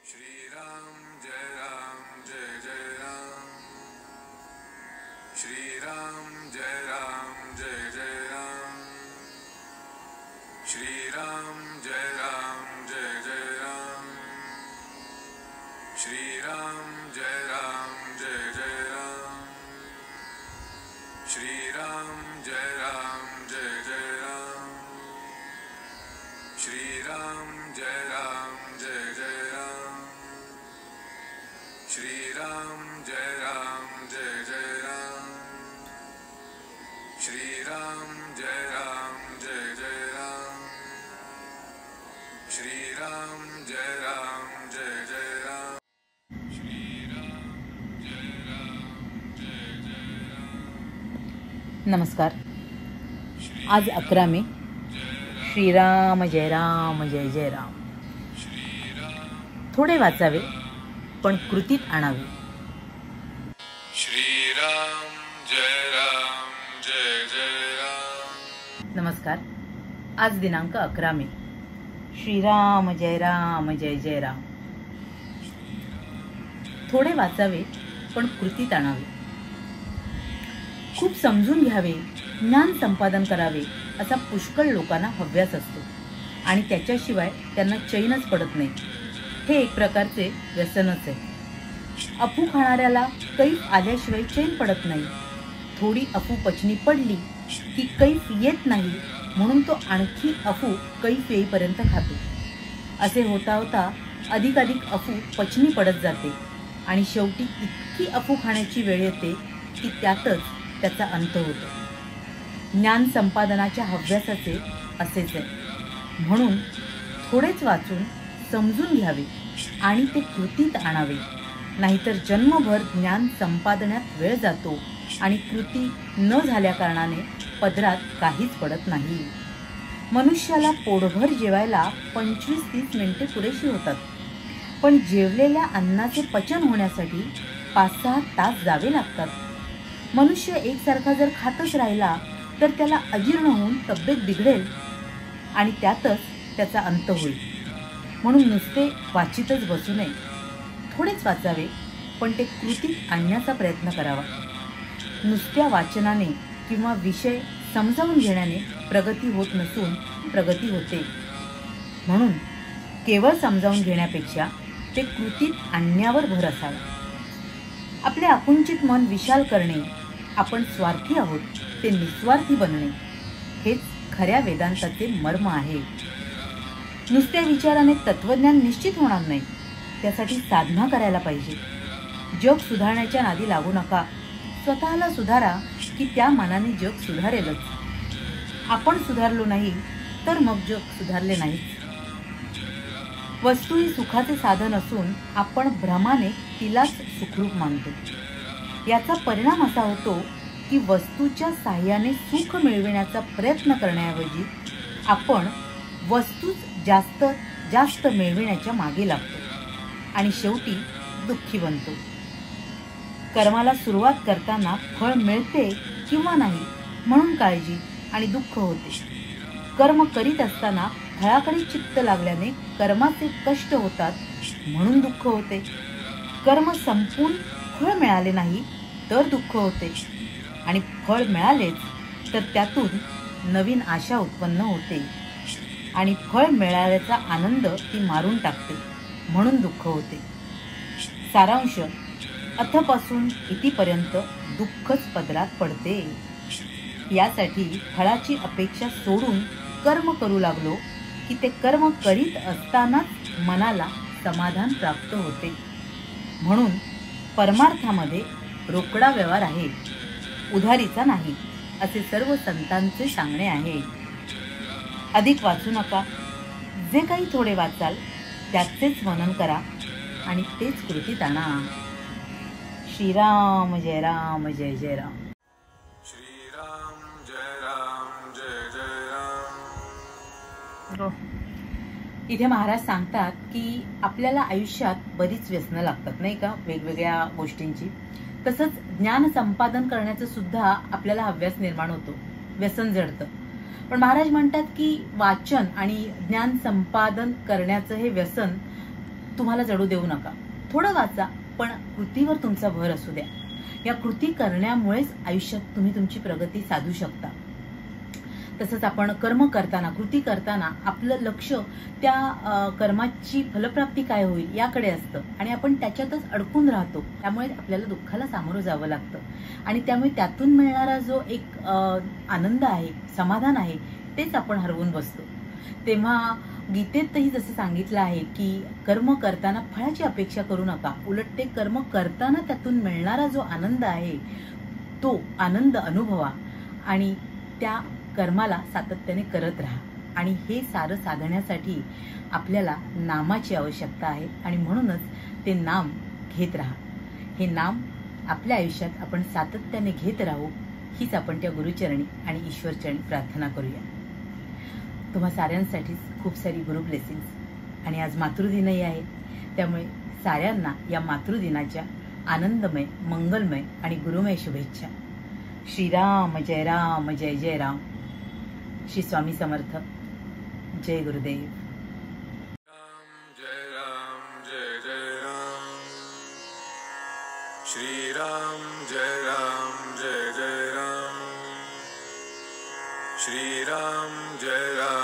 श्री राम जय जय राम। श्री राम जय जय राम। श्री राम जय जय राम। श्री राम जय जय राम। श्री राम जय जय राम। श्री राम जय जय राम। श्री राम जय जय राम। श्री राम जय जय राम। श्री राम जय जय राम। श्री राम जय जय राम। नमस्कार। आज 11 मे। श्रीराम जय जय राम। थोडे वाचावे पण कृतीत आणावे। श्रीराम जय जय राम। नमस्कार। आज दिनांक 11 मे। श्रीराम जय जय राम। थोडे वाचावे पण कृतीत आणावे। खूप समजून घ्यावे, ज्ञान संपादन करावे असा पुष्कळ लोकांना हव्यास असतो आणि त्याच्याशिवाय त्यांना चैनच पडत नाही। हे एक प्रकारचे व्यसनच आहे। अफू खाणाऱ्याला कैफ आल्याशिवाय चैन पडत नाही। थोडी अफू पचनी पडली की कैफ येत नाही, म्हणून तो आणखी अफू कैफ येईपर्यंत खातो। असे होता होता अधिकाधिक अफू पचनी पडत जाते आणि शेवटी इतकी अफू खाण्याची वेळ येते की त्यातच त्याचा अंत होतो। ज्ञान संपादनाच्या हव्यासाचे असेच आहे। म्हणून थोडेच वाचून समजून घ्यावे आणि ते कृतीत आणावे, नाहीतर जन्मभर ज्ञान संपादनात वेळ जातो आणि कृती न झाल्या कारणाने पदरात काहीच पडत नाही। मनुष्याला पोटभर जेवायला 25-30 मिनिटे पुरेशी होतात, पण जेवलेल्या अन्नाचे पचन होण्यासाठी 5-6 तास जावे लागतात। मनुष्य एकसारखा जर खातच राहिला तर त्याला अजीर्ण होऊन तब्येत बिघडेल आणि त्यातच त्याचा अंत होईल। म्हणून नुसते वाचितच बसू नये। थोडेच वाचावे पण ते कृतीत आणण्याचा प्रयत्न करावा। नुसत्या वाचनाने किंवा विषय समजावून घेण्याने प्रगती होत नसून प्रगती होते। म्हणून केवळ समजावून घेण्यापेक्षा ते कृतीत आणण्यावर भर असावा। आपले आकुंचित मन विशाल करणे, आपण स्वार्थी आहोत ते निस्वार्थी बनणे, हेच खऱ्या वेदांताचे मर्म आहे। नुसत्या विचाराने तत्वज्ञान निश्चित होणार नाही, त्यासाठी साधना करायला पाहिजे। जग सुधारण्याच्या नादी लागू नका। स्वतःला सुधारा की त्या मानाने जग सुधारेलच। आपण सुधारलो नाही तर मग जग सुधारले नाही। वस्तू ही सुखाचे साधन असून आपण भ्रमाने तिलाच सुखरूप मानतो। याचा परिणाम असा होतो की वस्तूच्या साह्याने सुख मिळविण्याचा प्रयत्न करण्याऐवजी आपण वस्तूच जास्त जास्त मिळविण्याच्या मागे लागतो आणि शेवटी दुःखी बनतो। कर्माला सुरुवात करताना फळ मिळते किंवा नाही म्हणून काळजी आणि दुःख होते। कर्म करीत असताना फळाकडे चित्त लागल्याने कर्माचे कष्ट होतात म्हणून दुःख होते। कर्म संपून फळ मिळाले नाही तर दुःख होते आणि फळ मिळालेच तर त्यातून नवीन आशा उत्पन्न होते आणि फळ मिळाल्याचा आनंद ती मारून टाकते म्हणून दुःख होते। सारांश, अथपासून इतिपर्यंत दुःखच पदरात पडते। यासाठी फळाची अपेक्षा सोडून कर्म करू लागलो की ते कर्म करीत असतानाच मनाला समाधान प्राप्त होते। म्हणून परमार्थामध्ये रोकडा व्यवहार आहे, उधारीचा नाही, असे सर्व संतांचे सांगणे आहे। अधिक वाचू नका। जे काही थोडे वाचाल त्याचेच मनन करा आणि तेच कृतीत आणा। श्रीराम जय जय राम। श्रीराम जय जय राम। इथे महाराज सांगतात की आपल्याला आयुष्यात बरीच व्यसनं लागतात नाही का, वेगवेगळ्या गोष्टींची। तसंच ज्ञान संपादन करण्याचं सुद्धा आपल्याला हव्यास निर्माण होतो, व्यसन जडतं। पण महाराज म्हणतात की वाचन आणि ज्ञान संपादन करण्याचं हे व्यसन तुम्हाला जडू देऊ नका. थोडं वाचा, पण कृतीवर तुमचा भर असू द्या. या कृती करण्यामुळेच आयुष्यात तुम्ही तुमची प्रगती साधू शकता. तसंच आपण कर्म करताना, कृती करताना आपलं लक्ष त्या कर्माची फलप्राप्ती काय होईल याकडे असतं आणि आपण त्याच्यातच अडकून राहतो. त्यामुळे आपल्याला दुःखाला सामोरं जावं लागतं आणि त्यामुळे त्यातून मिळणारा जो एक आनंद आहे, समाधान आहे, तेच आपण हरवून बसतो. तेव्हा गीतेतही जसं सांगितलं आहे की कर्म करताना फळाची अपेक्षा करू नका. उलट ते कर्म करताना त्यातून मिळणारा जो आनंद आहे तो आनंद अनुभवा आणि त्या कर्माला सातत्याने करत राहा. आणि हे सारं साधण्यासाठी आपल्याला नामाची आवश्यकता आहे आणि म्हणूनच ते नाम घेत राहा. हे नाम आपल्या आयुष्यात आपण सातत्याने घेत राहू, हीच आपण त्या गुरुचरणी आणि ईश्वरचरणी प्रार्थना करूया. तुम्हा साऱ्यांसाठीच खूप सारी गुरु ब्लेसिंग्स. आणि आज मातृदिनही आहे, त्यामुळे साऱ्यांना या मातृदिनाच्या आनंदमय, मंगलमय आणि गुरुमय शुभेच्छा. श्रीराम जय राम, जय जय राम. श्री स्वामी समर्थ. जय गुरुदेव. जय राम जय जय राम. श्रीराम जय राम जय जय राम. श्रीराम जय राम